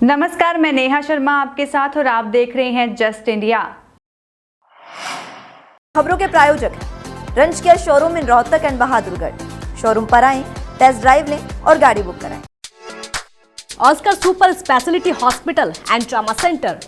नमस्कार, मैं नेहा शर्मा आपके साथ और आप देख रहे हैं जस्ट इंडिया। खबरों के प्रायोजक हैं रंज care showroom in Rohtak and Bahadurgarh. Showroom पर आएं, टेस्ट ड्राइव लें और गाड़ी बुक कराएं। Oscar super speciality hospital and trauma centre.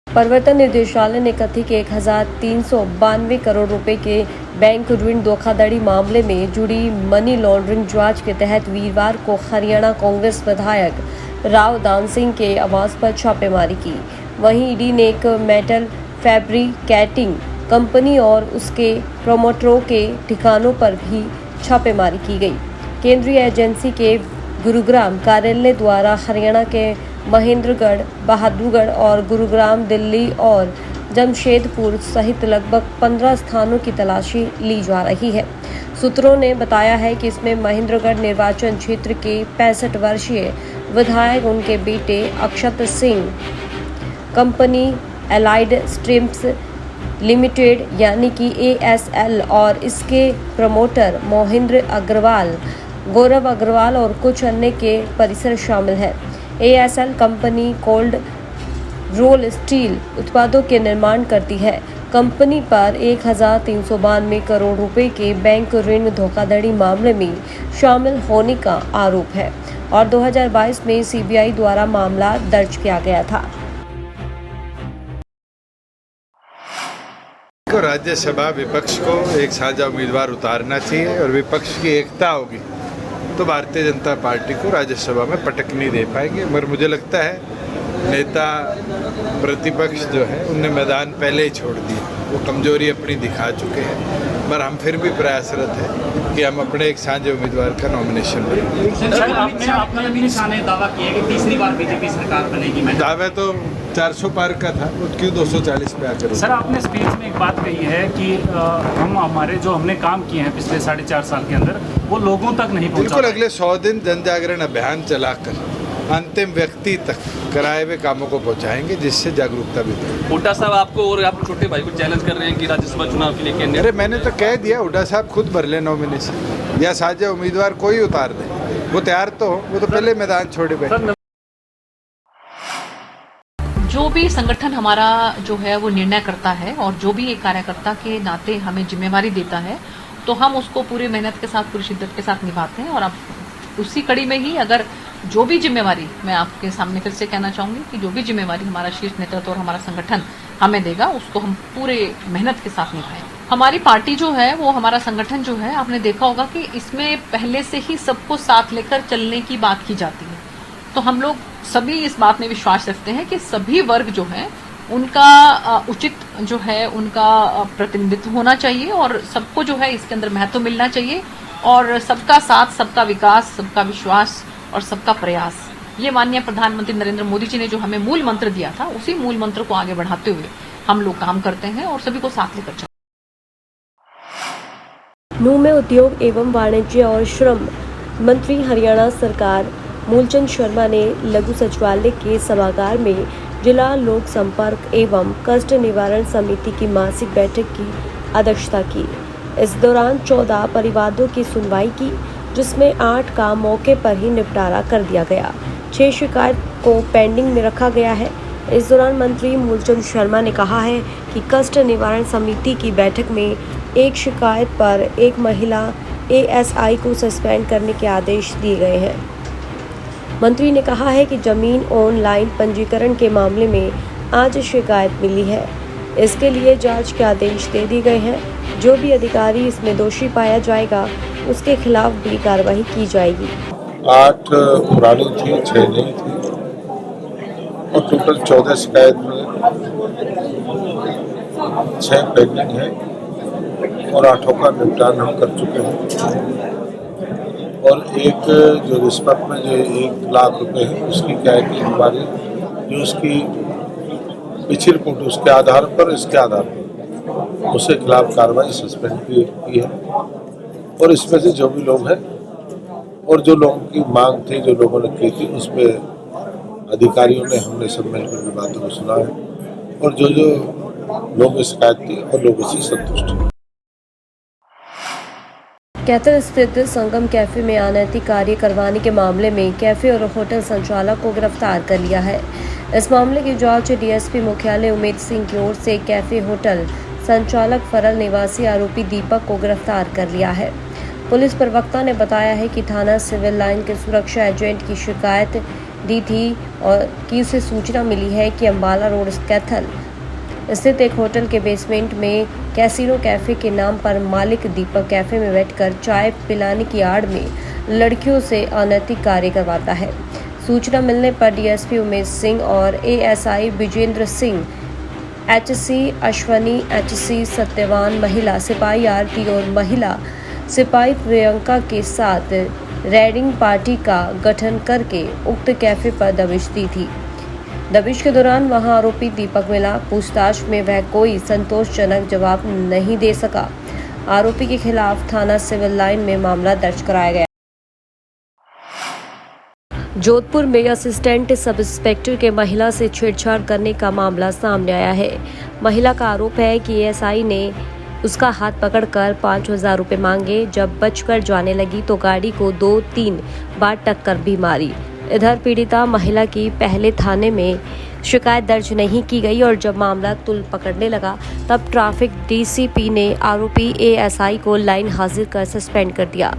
प्रवर्तन निदेशालय ने कथित 1392 करोड़ रुपए के बैंक ऋण धोखाधड़ी मामले में जुड़ी मनी लॉन्ड्रिंग जांच के तहत वीरवार को हरियाणा कांग्रेस विधायक राव दान सिंह के आवास पर छापेमारी की। वहीं ईडी ने एक मेटल फैब्रिकेटिंग कंपनी और उसके प्रोमोटरों के ठिकानों पर भी छापेमारी की गई। केंद्रीय एजेंसी के गुरुग्राम कार्यालय द्वारा हरियाणा के महेंद्रगढ़, बहादुरगढ़ और गुरुग्राम, दिल्ली और जमशेदपुर सहित लगभग 15 स्थानों की तलाशी ली जा रही है। सूत्रों ने बताया है कि इसमें महेंद्रगढ़ निर्वाचन क्षेत्र के 65 वर्षीय विधायक, उनके बेटे Akshat Singh, company allied streams limited यानी कि ASL और इसके प्रमोटर मोहिंद्र अग्रवाल, गौरव अग्रवाल और कुछ अन्य के परिसर शामिल है। ASL company cold roll steel उत्पादों के निर्माण करती है। कंपनी पर 1392 करोड़ रुपए के बैंक ऋण धोखाधड़ी मामले में शामिल होने का आरोप है और 2022 में CBI द्वारा मामला दर्ज किया गया था। राज्यसभा विपक्ष को एक साझा उम्मीदवार उतारना चाहिए और विपक्ष की एकता होगी तो भारतीय जनता पार्टी को राज्यसभा में पटक नहीं दे पाएंगे। मगर मुझे लगता है नेता प्रतिपक्ष जो है उनने मैदान पहले ही छोड़ दिया, वो कमजोरी अपनी दिखा चुके हैं। मगर हम फिर भी प्रयासरत हैं कि हम अपने एक साझे उम्मीदवार का नॉमिनेशन करें। सर, आपने अपने निशाने दावा किया कि तीसरी बार बीजेपी सरकार बनेगी। दावा तो 400 पार का था, वो क्यों 240 पे आकर। सर, आपने स्पीच में एक बात कही है कि हमने काम किए हैं पिछले 4.5 साल के अंदर, वो लोगों तक नहीं पहुंचा। बिल्कुल, अगले 100 दिन जन जागरण अभियान चलाकर अंतिम व्यक्ति तक कराए हुए कामों को पहुंचाएंगे, जिससे जागरूकता भी बढ़े। हुड्डा साहब आपको और आप छोटे भाई को चैलेंज कर रहे हैं कि राज्यसभा चुनाव के लिए केंद्र। अरे मैंने तो कह दिया, हुड्डा साहब खुद भर ले नॉमिनेशन या साझा उम्मीदवार कोई उतार दे, वो तैयार तो हो, वो तो पहले मैदान छोड़े बैठे। जो भी संगठन हमारा जो है वो निर्णय करता है और जो भी एक कार्यकर्ता के नाते हमें जिम्मेवारी देता है तो हम उसको पूरी मेहनत के साथ, पूरी शिद्दत के साथ निभाते हैं। और अब उसी कड़ी में ही अगर जो भी जिम्मेवारी, मैं आपके सामने फिर से कहना चाहूंगी कि जो भी जिम्मेवारी हमारा शीर्ष नेतृत्व और हमारा संगठन हमें देगा उसको हम पूरे मेहनत के साथ निभाएं। हमारी पार्टी जो है वो, हमारा संगठन जो है, आपने देखा होगा कि इसमें पहले से ही सबको साथ लेकर चलने की बात की जाती है। तो हम लोग सभी इस बात में विश्वास रखते हैं कि सभी वर्ग जो है उनका उचित जो है उनका प्रतिनिधित्व होना चाहिए और सबको जो है इसके अंदर महत्व मिलना चाहिए और सबका साथ, सबका विकास, सबका विश्वास और सबका प्रयास, ये माननीय प्रधानमंत्री नरेंद्र मोदी जी ने जो हमें मूल मंत्र दिया था, उसी मूल मंत्र को आगे बढ़ाते हुए हम लोग काम करते हैं और सभी को साथ लेकर चलते हैं। नूह में उद्योग एवं वाणिज्य और श्रम मंत्री हरियाणा सरकार मूलचंद शर्मा ने लघु सचिवालय के सभागार में जिला लोक संपर्क एवं कष्ट निवारण समिति की मासिक बैठक की अध्यक्षता की। इस दौरान 14 परिवादों की सुनवाई की, जिसमें 8 का मौके पर ही निपटारा कर दिया गया। 6 शिकायत को पेंडिंग में रखा गया है। इस दौरान मंत्री मूलचंद शर्मा ने कहा है कि कष्ट निवारण समिति की बैठक में एक शिकायत पर एक महिला ASI को सस्पेंड करने के आदेश दिए गए हैं। मंत्री ने कहा है कि जमीन ऑनलाइन पंजीकरण के मामले में आज शिकायत मिली है, इसके लिए जांच के आदेश दे दिए गए हैं। जो भी अधिकारी इसमें दोषी पाया जाएगा उसके खिलाफ भी कार्रवाई की जाएगी। 8 पुरानी थी, 6 नई थी और टोटल 14 शिकायत में 6 पेंडिंग है और 8 का निपटान हम कर चुके हैं। और एक जो रिश्वत में जो 1 लाख रुपए है उसकी क्या है कि हमारी जो उसकी पिछली रिपोर्ट उसके आधार पर, इसके आधार पर उसके खिलाफ कार्रवाई सस्पेंड की है। और इसमें से जो भी लोग हैं और जो लोगों की मांग थी, जो लोगों ने की थी, उसमें अधिकारियों ने, हमने सब मिलकर की बातों को सुना है और जो लोगों की शिकायत थी और लोगों से संतुष्ट हैं। कैथल स्थित संगम कैफे में अनैतिक कार्य करवाने के मामले में कैफे और होटल संचालक को गिरफ्तार कर लिया है। इस मामले की जांच डीएसपी मुख्यालय उमेद सिंह की ओर से कैफे होटल संचालक फरल निवासी आरोपी दीपक को गिरफ्तार कर लिया है। पुलिस प्रवक्ता ने बताया है कि थाना सिविल लाइन के सुरक्षा एजेंट की शिकायत दी थी और कि उसे सूचना मिली है कि अम्बाला रोड कैथल स्थित एक होटल के बेसमेंट में कैसीनो कैफे के नाम पर मालिक दीपक कैफे में बैठकर चाय पिलाने की आड़ में लड़कियों से अनैतिक कार्य करवाता है। सूचना मिलने पर डीएसपी उमेश सिंह और ASI Vijendra Singh, HC Ashwani, HC Satyavan, महिला सिपाही आरती और महिला सिपाही प्रियंका के साथ रेडिंग पार्टी का गठन करके उक्त कैफे पर दबिश दी थी। दबिश के दौरान वहां आरोपी दीपक मिला। पूछताछ में वह कोई संतोषजनक जवाब नहीं दे सका। आरोपी के खिलाफ थाना सिविल लाइन में मामला दर्ज कराया गया। जोधपुर में असिस्टेंट सब इंस्पेक्टर के महिला से छेड़छाड़ करने का मामला सामने आया है। महिला का आरोप है कि एएसआई ने उसका हाथ पकड़कर 5,000 रुपये मांगे। जब बचकर जाने लगी तो गाड़ी को 2-3 बार टक्कर भी मारी। इधर पीड़िता महिला की पहले थाने में शिकायत दर्ज नहीं की गई और जब मामला तुल पकड़ने लगा तब ट्रैफिक डीसीपी ने आरोपी एएसआई को लाइन हाजिर कर सस्पेंड कर दिया।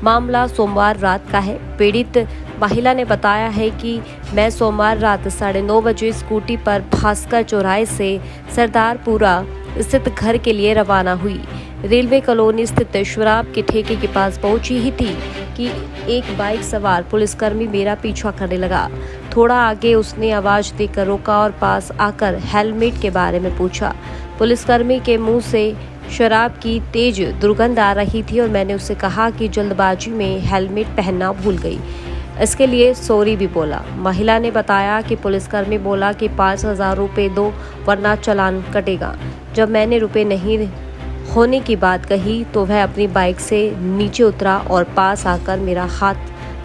मामला सोमवार रात का है। पीड़ित महिला ने बताया है कि मैं सोमवार रात 9:30 बजे स्कूटी पर भास्कर चौराहे से सरदारपुरा स्थित घर के लिए रवाना हुई। रेलवे कॉलोनी स्थित शराब के ठेके के पास पहुंची ही थी कि एक बाइक सवार पुलिसकर्मी मेरा पीछा करने लगा। थोड़ा आगे उसने आवाज देकर रोका और पास आकर हेलमेट के बारे में पूछा। पुलिसकर्मी के मुंह से शराब की तेज दुर्गंध आ रही थी और मैंने उससे कहा कि जल्दबाजी में हेलमेट पहनना भूल गई। इसके लिए सॉरी भी बोला। महिला ने बताया कि पुलिसकर्मी बोला कि 5,000 रुपये दो वरना चालान कटेगा। जब मैंने रुपए नहीं होने की बात कही तो वह अपनी बाइक से नीचे उतरा और पास आकर मेरा हाथ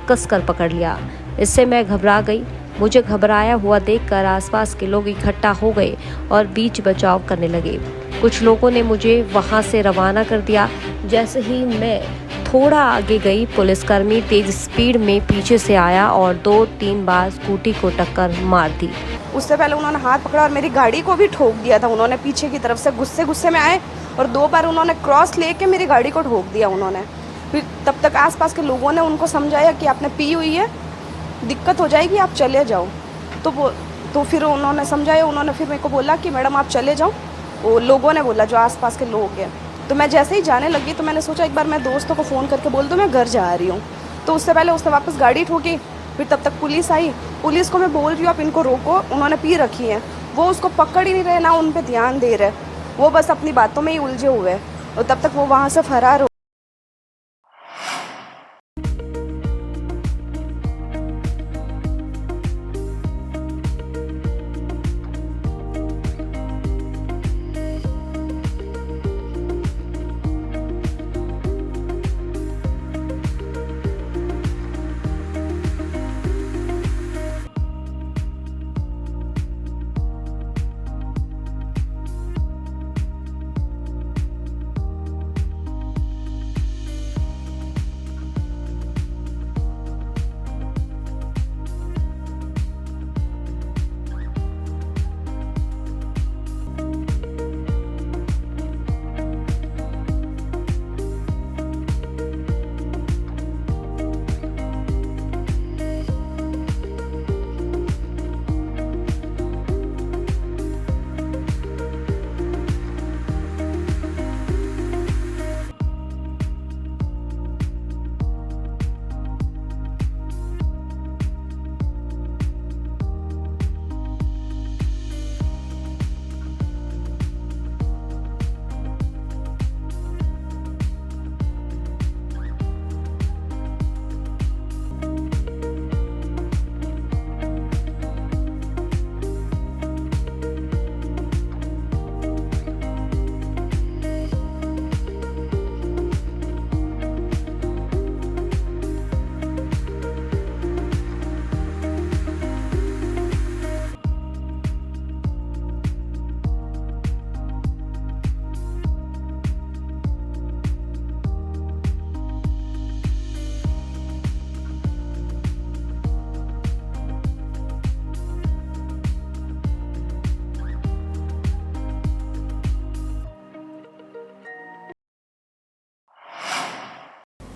कसकर पकड़ लिया। इससे मैं घबरा गई। मुझे घबराया हुआ देखकर आसपास के लोग इकट्ठा हो गए और बीच बचाव करने लगे। कुछ लोगों ने मुझे वहां से रवाना कर दिया। जैसे ही मैं थोड़ा आगे गई, पुलिसकर्मी तेज स्पीड में पीछे से आया और 2-3 बार स्कूटी को टक्कर मार दी। उससे पहले उन्होंने हाथ पकड़ा और मेरी गाड़ी को भी ठोक दिया था। उन्होंने पीछे की तरफ से गुस्से में आए और 2 बार उन्होंने क्रॉस लेके मेरी गाड़ी को ठोक दिया उन्होंने। फिर तब तक आसपास के लोगों ने उनको समझाया कि आपने पी हुई है, दिक्कत हो जाएगी, आप चले जाओ। तो फिर उन्होंने समझाया। उन्होंने फिर मेरे को बोला कि मैडम आप चले जाओ। वो लोगों ने बोला, जो आसपास के लोग हैं। तो मैं जैसे ही जाने लगी तो मैंने सोचा एक बार मैं दोस्तों को फ़ोन करके बोल दूँ मैं घर जा रही हूँ। तो उससे पहले उसने वापस गाड़ी ठोकी। फिर तब तक पुलिस आई। पुलिस को मैं बोल रही हूँ आप इनको रोको, उन्होंने पी रखी है। वो उसको पकड़ ही नहीं रहे, ना उन पर ध्यान दे रहे। वो बस अपनी बातों में ही उलझे हुए हैं और तब तक वो वहाँ से फरार हो।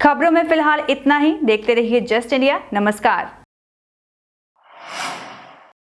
खबरों में फिलहाल इतना ही। देखते रहिए जस्ट इंडिया। नमस्कार।